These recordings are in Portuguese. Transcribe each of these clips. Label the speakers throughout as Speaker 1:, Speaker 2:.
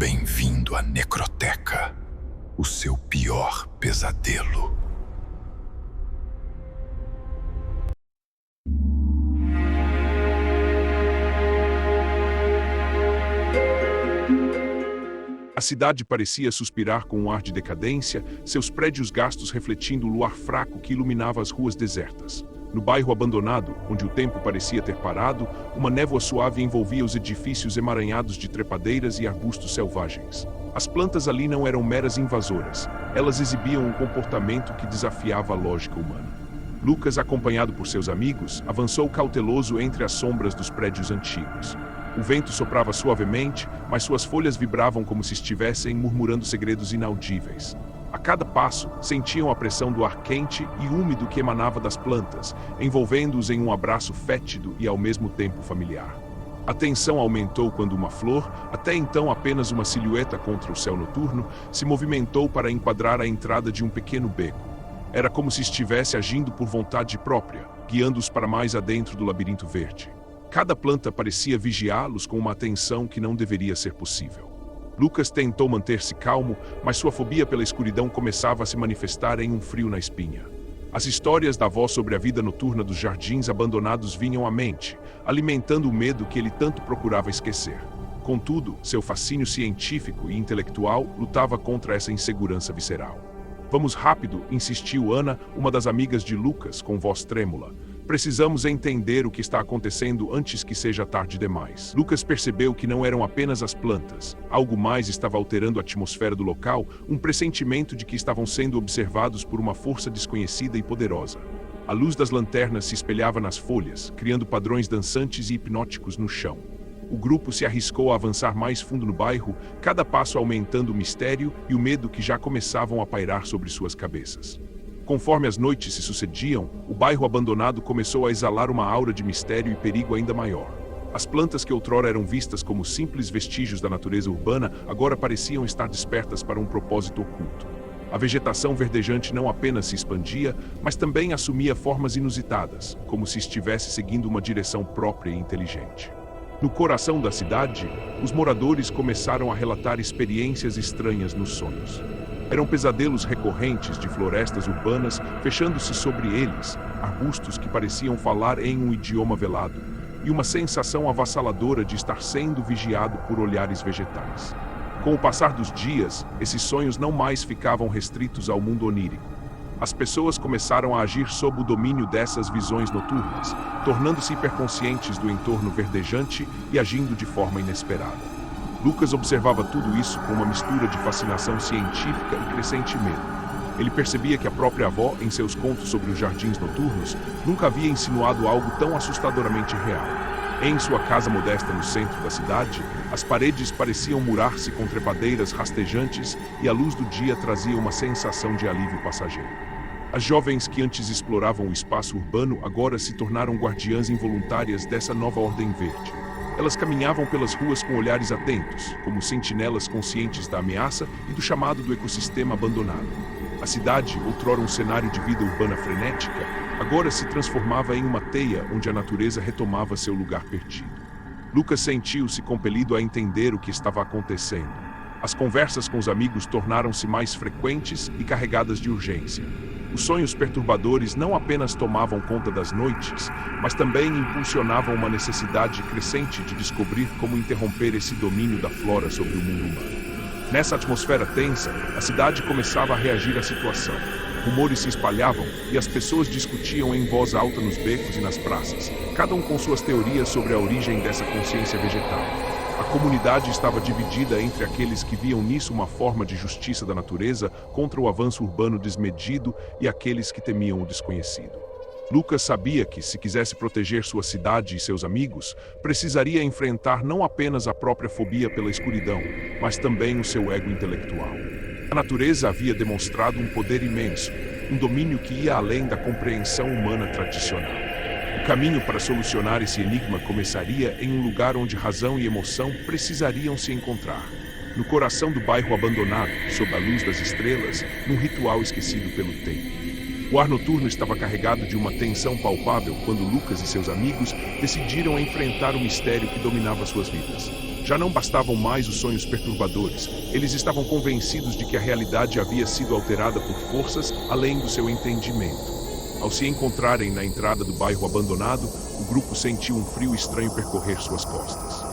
Speaker 1: Bem-vindo à Necroteca, o seu pior pesadelo.
Speaker 2: A cidade parecia suspirar com um ar de decadência, seus prédios gastos refletindo o luar fraco que iluminava as ruas desertas. No bairro abandonado, onde o tempo parecia ter parado, uma névoa suave envolvia os edifícios emaranhados de trepadeiras e arbustos selvagens. As plantas ali não eram meras invasoras, elas exibiam um comportamento que desafiava a lógica humana. Lucas, acompanhado por seus amigos, avançou cauteloso entre as sombras dos prédios antigos. O vento soprava suavemente, mas suas folhas vibravam como se estivessem murmurando segredos inaudíveis. A cada passo, sentiam a pressão do ar quente e úmido que emanava das plantas, envolvendo-os em um abraço fétido e ao mesmo tempo familiar. A tensão aumentou quando uma flor, até então apenas uma silhueta contra o céu noturno, se movimentou para enquadrar a entrada de um pequeno beco. Era como se estivesse agindo por vontade própria, guiando-os para mais adentro do labirinto verde. Cada planta parecia vigiá-los com uma atenção que não deveria ser possível. Lucas tentou manter-se calmo, mas sua fobia pela escuridão começava a se manifestar em um frio na espinha. As histórias da avó sobre a vida noturna dos jardins abandonados vinham à mente, alimentando o medo que ele tanto procurava esquecer. Contudo, seu fascínio científico e intelectual lutava contra essa insegurança visceral. "Vamos rápido", insistiu Ana, uma das amigas de Lucas, com voz trêmula. "Precisamos entender o que está acontecendo antes que seja tarde demais." Lucas percebeu que não eram apenas as plantas. Algo mais estava alterando a atmosfera do local, um pressentimento de que estavam sendo observados por uma força desconhecida e poderosa. A luz das lanternas se espelhava nas folhas, criando padrões dançantes e hipnóticos no chão. O grupo se arriscou a avançar mais fundo no bairro, cada passo aumentando o mistério e o medo que já começavam a pairar sobre suas cabeças. Conforme as noites se sucediam, o bairro abandonado começou a exalar uma aura de mistério e perigo ainda maior. As plantas que outrora eram vistas como simples vestígios da natureza urbana, agora pareciam estar despertas para um propósito oculto. A vegetação verdejante não apenas se expandia, mas também assumia formas inusitadas, como se estivesse seguindo uma direção própria e inteligente. No coração da cidade, os moradores começaram a relatar experiências estranhas nos sonhos. Eram pesadelos recorrentes de florestas urbanas fechando-se sobre eles, arbustos que pareciam falar em um idioma velado, e uma sensação avassaladora de estar sendo vigiado por olhares vegetais. Com o passar dos dias, esses sonhos não mais ficavam restritos ao mundo onírico. As pessoas começaram a agir sob o domínio dessas visões noturnas, tornando-se hiperconscientes do entorno verdejante e agindo de forma inesperada. Lucas observava tudo isso com uma mistura de fascinação científica e crescente medo. Ele percebia que a própria avó, em seus contos sobre os jardins noturnos, nunca havia insinuado algo tão assustadoramente real. Em sua casa modesta no centro da cidade, as paredes pareciam murar-se com trepadeiras rastejantes e a luz do dia trazia uma sensação de alívio passageiro. As jovens que antes exploravam o espaço urbano agora se tornaram guardiãs involuntárias dessa nova ordem verde. Elas caminhavam pelas ruas com olhares atentos, como sentinelas conscientes da ameaça e do chamado do ecossistema abandonado. A cidade, outrora um cenário de vida urbana frenética, agora se transformava em uma teia onde a natureza retomava seu lugar perdido. Lucas sentiu-se compelido a entender o que estava acontecendo. As conversas com os amigos tornaram-se mais frequentes e carregadas de urgência. Os sonhos perturbadores não apenas tomavam conta das noites, mas também impulsionavam uma necessidade crescente de descobrir como interromper esse domínio da flora sobre o mundo humano. Nessa atmosfera tensa, a cidade começava a reagir à situação. Rumores se espalhavam e as pessoas discutiam em voz alta nos becos e nas praças, cada um com suas teorias sobre a origem dessa consciência vegetal. A comunidade estava dividida entre aqueles que viam nisso uma forma de justiça da natureza contra o avanço urbano desmedido e aqueles que temiam o desconhecido. Lucas sabia que, se quisesse proteger sua cidade e seus amigos, precisaria enfrentar não apenas a própria fobia pela escuridão, mas também o seu ego intelectual. A natureza havia demonstrado um poder imenso, um domínio que ia além da compreensão humana tradicional. O caminho para solucionar esse enigma começaria em um lugar onde razão e emoção precisariam se encontrar. No coração do bairro abandonado, sob a luz das estrelas, num ritual esquecido pelo tempo. O ar noturno estava carregado de uma tensão palpável quando Lucas e seus amigos decidiram enfrentar o mistério que dominava suas vidas. Já não bastavam mais os sonhos perturbadores. Eles estavam convencidos de que a realidade havia sido alterada por forças além do seu entendimento. Ao se encontrarem na entrada do bairro abandonado, o grupo sentiu um frio estranho percorrer suas costas.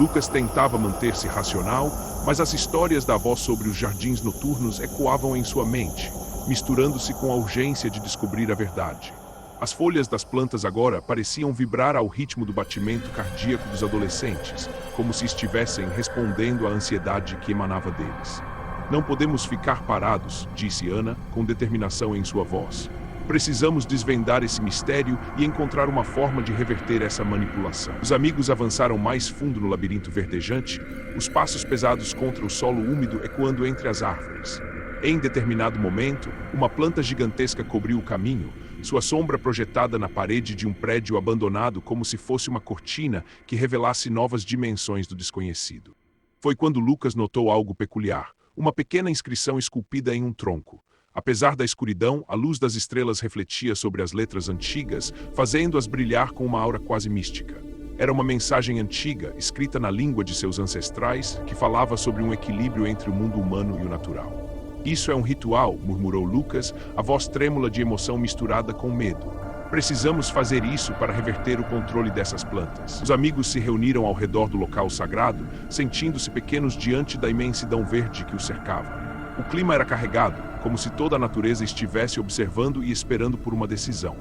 Speaker 2: Lucas tentava manter-se racional, mas as histórias da avó sobre os jardins noturnos ecoavam em sua mente, misturando-se com a urgência de descobrir a verdade. As folhas das plantas agora pareciam vibrar ao ritmo do batimento cardíaco dos adolescentes, como se estivessem respondendo à ansiedade que emanava deles. "Não podemos ficar parados", disse Ana, com determinação em sua voz. "Precisamos desvendar esse mistério e encontrar uma forma de reverter essa manipulação." Os amigos avançaram mais fundo no labirinto verdejante, os passos pesados contra o solo úmido ecoando entre as árvores. Em determinado momento, uma planta gigantesca cobriu o caminho, sua sombra projetada na parede de um prédio abandonado como se fosse uma cortina que revelasse novas dimensões do desconhecido. Foi quando Lucas notou algo peculiar, uma pequena inscrição esculpida em um tronco. Apesar da escuridão, a luz das estrelas refletia sobre as letras antigas, fazendo-as brilhar com uma aura quase mística. Era uma mensagem antiga, escrita na língua de seus ancestrais, que falava sobre um equilíbrio entre o mundo humano e o natural. "Isso é um ritual", murmurou Lucas, a voz trêmula de emoção misturada com medo. "Precisamos fazer isso para reverter o controle dessas plantas." Os amigos se reuniram ao redor do local sagrado, sentindo-se pequenos diante da imensidão verde que os cercava. O clima era carregado, como se toda a natureza estivesse observando e esperando por uma decisão.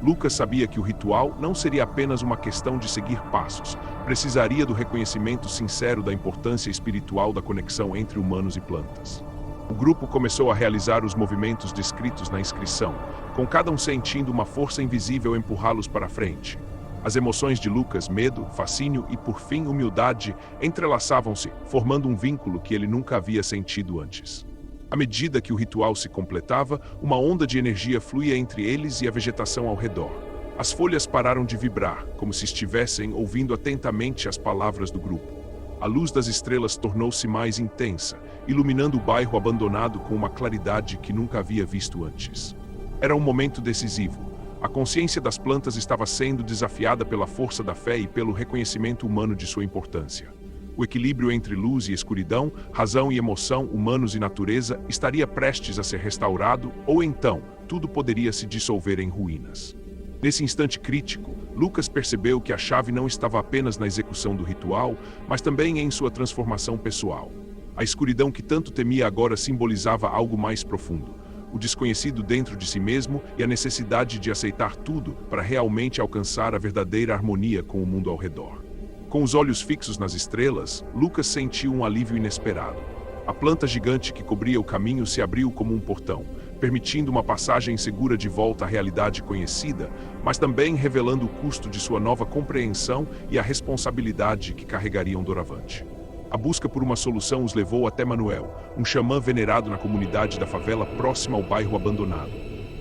Speaker 2: Lucas sabia que o ritual não seria apenas uma questão de seguir passos, precisaria do reconhecimento sincero da importância espiritual da conexão entre humanos e plantas. O grupo começou a realizar os movimentos descritos na inscrição, com cada um sentindo uma força invisível empurrá-los para a frente. As emoções de Lucas, medo, fascínio e, por fim, humildade, entrelaçavam-se, formando um vínculo que ele nunca havia sentido antes. À medida que o ritual se completava, uma onda de energia fluía entre eles e a vegetação ao redor. As folhas pararam de vibrar, como se estivessem ouvindo atentamente as palavras do grupo. A luz das estrelas tornou-se mais intensa, iluminando o bairro abandonado com uma claridade que nunca havia visto antes. Era um momento decisivo. A consciência das plantas estava sendo desafiada pela força da fé e pelo reconhecimento humano de sua importância. O equilíbrio entre luz e escuridão, razão e emoção, humanos e natureza, estaria prestes a ser restaurado, ou então, tudo poderia se dissolver em ruínas. Nesse instante crítico, Lucas percebeu que a chave não estava apenas na execução do ritual, mas também em sua transformação pessoal. A escuridão que tanto temia agora simbolizava algo mais profundo, o desconhecido dentro de si mesmo e a necessidade de aceitar tudo para realmente alcançar a verdadeira harmonia com o mundo ao redor. Com os olhos fixos nas estrelas, Lucas sentiu um alívio inesperado. A planta gigante que cobria o caminho se abriu como um portão, permitindo uma passagem segura de volta à realidade conhecida, mas também revelando o custo de sua nova compreensão e a responsabilidade que carregariam doravante. A busca por uma solução os levou até Manuel, um xamã venerado na comunidade da favela próxima ao bairro abandonado.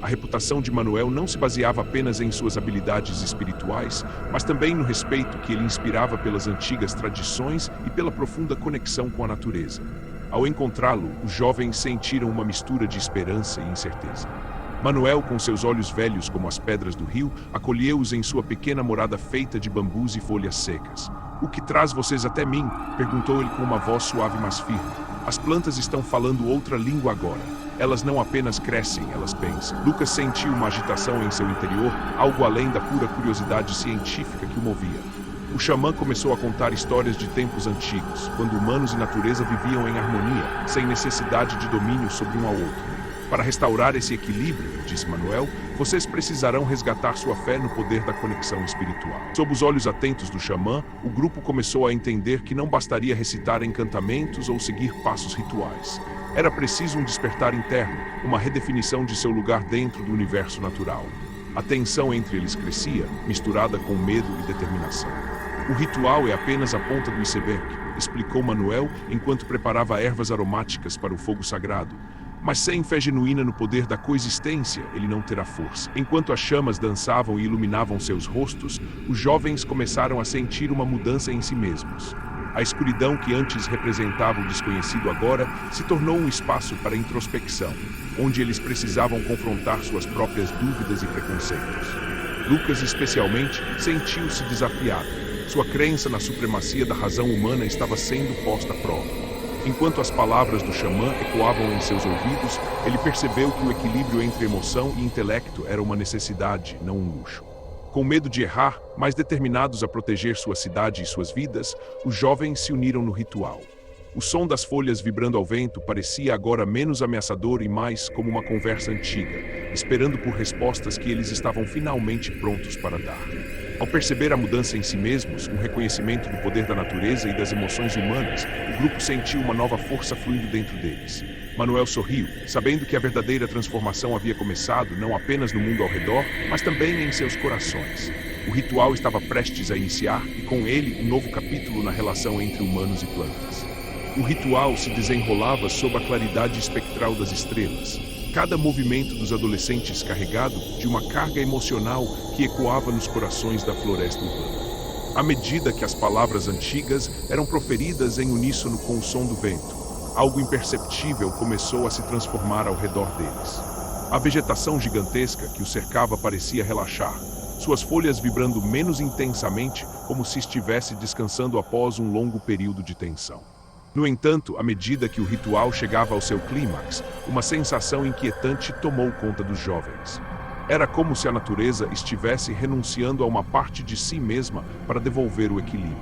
Speaker 2: A reputação de Manuel não se baseava apenas em suas habilidades espirituais, mas também no respeito que ele inspirava pelas antigas tradições e pela profunda conexão com a natureza. Ao encontrá-lo, os jovens sentiram uma mistura de esperança e incerteza. Manuel, com seus olhos velhos como as pedras do rio, acolheu-os em sua pequena morada feita de bambus e folhas secas. "O que traz vocês até mim?", perguntou ele com uma voz suave mas firme. "As plantas estão falando outra língua agora. Elas não apenas crescem, elas pensam." Lucas sentiu uma agitação em seu interior, algo além da pura curiosidade científica que o movia. O xamã começou a contar histórias de tempos antigos, quando humanos e natureza viviam em harmonia, sem necessidade de domínio sobre um ao outro. "Para restaurar esse equilíbrio", disse Manuel, "vocês precisarão resgatar sua fé no poder da conexão espiritual." Sob os olhos atentos do xamã, o grupo começou a entender que não bastaria recitar encantamentos ou seguir passos rituais. Era preciso um despertar interno, uma redefinição de seu lugar dentro do universo natural. A tensão entre eles crescia, misturada com medo e determinação. "O ritual é apenas a ponta do iceberg", explicou Manuel enquanto preparava ervas aromáticas para o fogo sagrado. "Mas sem fé genuína no poder da coexistência, ele não terá força." Enquanto as chamas dançavam e iluminavam seus rostos, os jovens começaram a sentir uma mudança em si mesmos. A escuridão que antes representava o desconhecido agora se tornou um espaço para introspecção, onde eles precisavam confrontar suas próprias dúvidas e preconceitos. Lucas, especialmente, sentiu-se desafiado. Sua crença na supremacia da razão humana estava sendo posta à prova. Enquanto as palavras do xamã ecoavam em seus ouvidos, ele percebeu que o equilíbrio entre emoção e intelecto era uma necessidade, não um luxo. Com medo de errar, mas determinados a proteger sua cidade e suas vidas, os jovens se uniram no ritual. O som das folhas vibrando ao vento parecia agora menos ameaçador e mais como uma conversa antiga, esperando por respostas que eles estavam finalmente prontos para dar. Ao perceber a mudança em si mesmos, um reconhecimento do poder da natureza e das emoções humanas, o grupo sentiu uma nova força fluindo dentro deles. Manuel sorriu, sabendo que a verdadeira transformação havia começado não apenas no mundo ao redor, mas também em seus corações. O ritual estava prestes a iniciar e com ele um novo capítulo na relação entre humanos e plantas. O ritual se desenrolava sob a claridade espectral das estrelas. Cada movimento dos adolescentes carregado de uma carga emocional que ecoava nos corações da floresta urbana. À medida que as palavras antigas eram proferidas em uníssono com o som do vento, algo imperceptível começou a se transformar ao redor deles. A vegetação gigantesca que o cercava parecia relaxar, suas folhas vibrando menos intensamente, como se estivesse descansando após um longo período de tensão. No entanto, à medida que o ritual chegava ao seu clímax, uma sensação inquietante tomou conta dos jovens. Era como se a natureza estivesse renunciando a uma parte de si mesma para devolver o equilíbrio.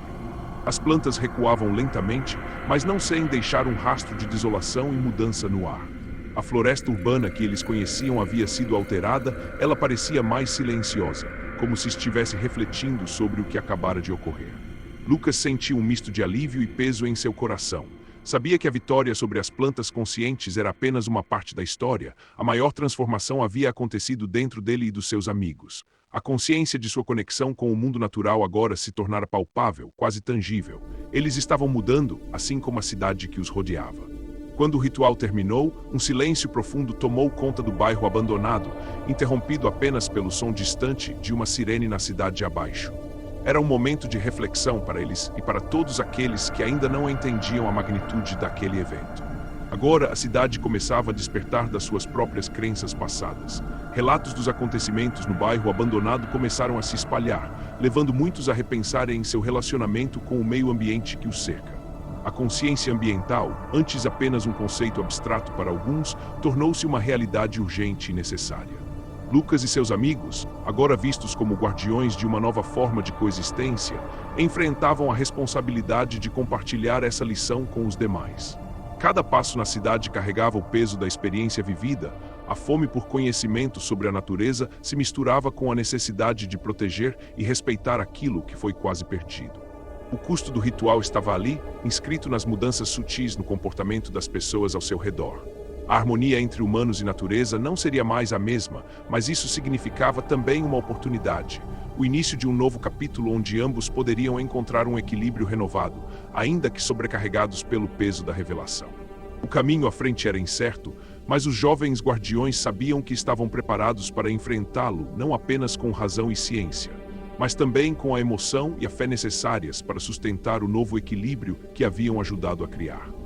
Speaker 2: As plantas recuavam lentamente, mas não sem deixar um rastro de desolação e mudança no ar. A floresta urbana que eles conheciam havia sido alterada, ela parecia mais silenciosa, como se estivesse refletindo sobre o que acabara de ocorrer. Lucas sentiu um misto de alívio e peso em seu coração. Sabia que a vitória sobre as plantas conscientes era apenas uma parte da história. A maior transformação havia acontecido dentro dele e dos seus amigos. A consciência de sua conexão com o mundo natural agora se tornara palpável, quase tangível. Eles estavam mudando, assim como a cidade que os rodeava. Quando o ritual terminou, um silêncio profundo tomou conta do bairro abandonado, interrompido apenas pelo som distante de uma sirene na cidade abaixo. Era um momento de reflexão para eles e para todos aqueles que ainda não entendiam a magnitude daquele evento. Agora a cidade começava a despertar das suas próprias crenças passadas. Relatos dos acontecimentos no bairro abandonado começaram a se espalhar, levando muitos a repensarem em seu relacionamento com o meio ambiente que os cerca. A consciência ambiental, antes apenas um conceito abstrato para alguns, tornou-se uma realidade urgente e necessária. Lucas e seus amigos, agora vistos como guardiões de uma nova forma de coexistência, enfrentavam a responsabilidade de compartilhar essa lição com os demais. Cada passo na cidade carregava o peso da experiência vivida, a fome por conhecimento sobre a natureza se misturava com a necessidade de proteger e respeitar aquilo que foi quase perdido. O custo do ritual estava ali, inscrito nas mudanças sutis no comportamento das pessoas ao seu redor. A harmonia entre humanos e natureza não seria mais a mesma, mas isso significava também uma oportunidade, o início de um novo capítulo onde ambos poderiam encontrar um equilíbrio renovado, ainda que sobrecarregados pelo peso da revelação. O caminho à frente era incerto, mas os jovens guardiões sabiam que estavam preparados para enfrentá-lo não apenas com razão e ciência, mas também com a emoção e a fé necessárias para sustentar o novo equilíbrio que haviam ajudado a criar.